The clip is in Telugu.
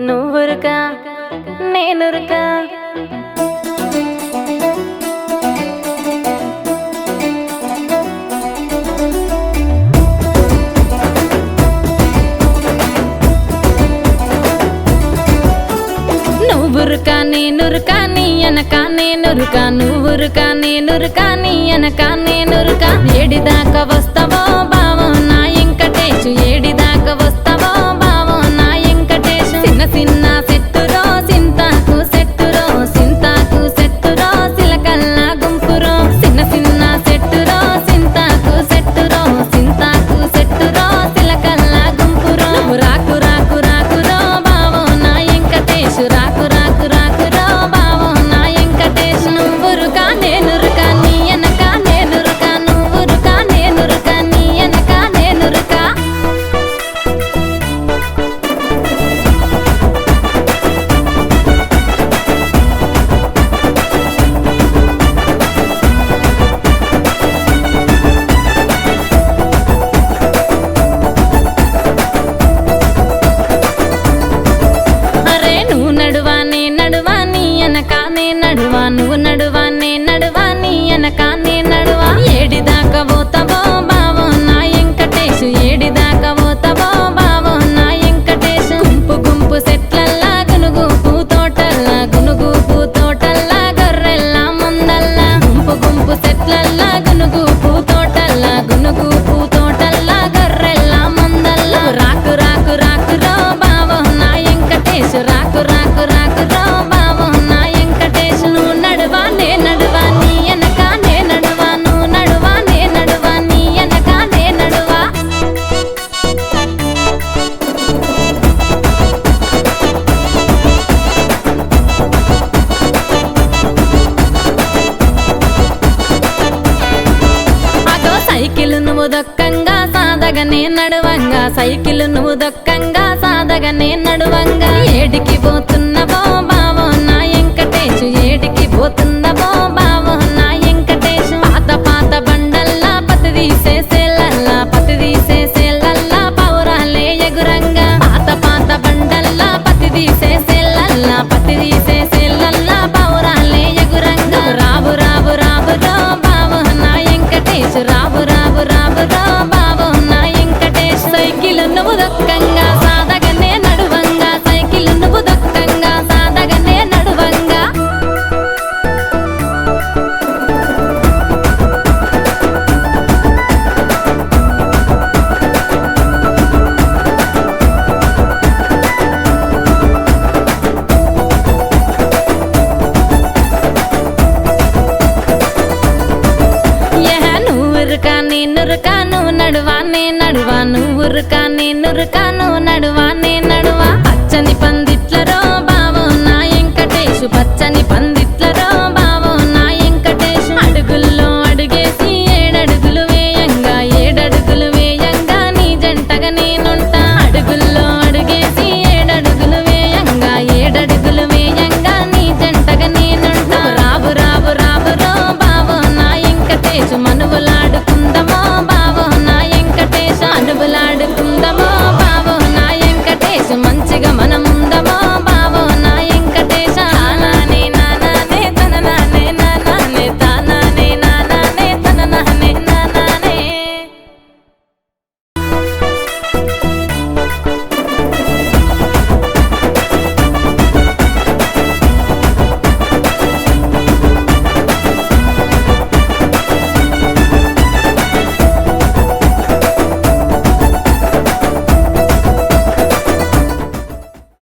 నువ్వురుకా నేనురుకా నువ్వురుకా నేనురుకా నీ అనక నేనురుకా నువ్వురుకా నేనురుకా నీ అనక నేనురుకా ఏడిదాకా వస్తావో బావో నా వెంకటేశు ఏడిదాకా వస్తావో బావో నా వెంకటేశు చిన్న చిన్న సెట్టురో సింతాకు సెట్టురో సింతాకు సెట్టురో సిలకల్లా గుంపురో చిన్న చిన్న సెట్టురో సింతాకు సెట్టురో సింతాకు సెట్టురో సిలకల్లా గుంపురో నువ్వు రాకు రాకు రాకురో బావో నా వెంకటేశు రాకు రాకు రాకురో బావో నా వెంకటేశు నువ్వురుకా నేనురుకా నీ అనక నేనురుకా నువ్వురుకా నేనురుకా నీ అనక నేనురుకా అరే నువ్వు నడువా నే నడువా నీ అనక నే నడువా నువ్వు నడువా నే నడువా నీ అనక నే నడువా ఏడిదాకా పోతావో బావో నా వెంకటేశు ఏడిదాకా పోతావో బావో నా వెంకటేశు గుంపు గుంపు సెట్లల్లా గునుగు పూతోటల్లా గునుగు పూతోటల్లా గొర్రెల్లా మందల్లా గుంపు గుంపు సెట్లల్లా గునుగు పూతోటల్లా గునుగు పూతోటల్లా గొర్రెల్లా మందల్లా రాకు రాకు రాకురో బావో నా వెంకటేశు రాకు రాకు రాకురో బావో నా వెంకటేశు నువ్వు నడువా నే నడువా నీ అనక నే నడువా నువ్వు నడువా నే నడువా నీ అనక నే నడువా అగో సైకిల్ నువ్వు దొక్కంగా సాదగనే నడువంగా సైకిల్ నువ్వు దొక్కంగా సాదగనే నడువంగా ఏడికి పోతున్నవో బావో నా వెంకటేశు ఏడికి పోతున్నవో బావో నా వెంకటేశు పాత పాత బండల్లా పత్తి తీసేసేలల్లా పత్తి తీసేసేలల్లా పౌరాలే ఎగురంగా పాత పాత బండల్లా పత్తి తీసేసేలల్లా పత్తి తీసేసేలల్లా పౌరాలే ఎగురంగా రావు రావు రావురో బావో నా వెంకటేశు రావు రావు రావురో బావో నా వెంకటేశు సైకిల్ నువ్వు దొక్కంగా సాదగనే నడువంగా సైకిల్ నువ్వు దొక్కంగా సాదగనే నడువంగా యహ నువ్వురుకా నేనురుకా నువ్వు నడువా నే నడువా నువ్వురుకా నేనురుకా నువ్వు నడువా నే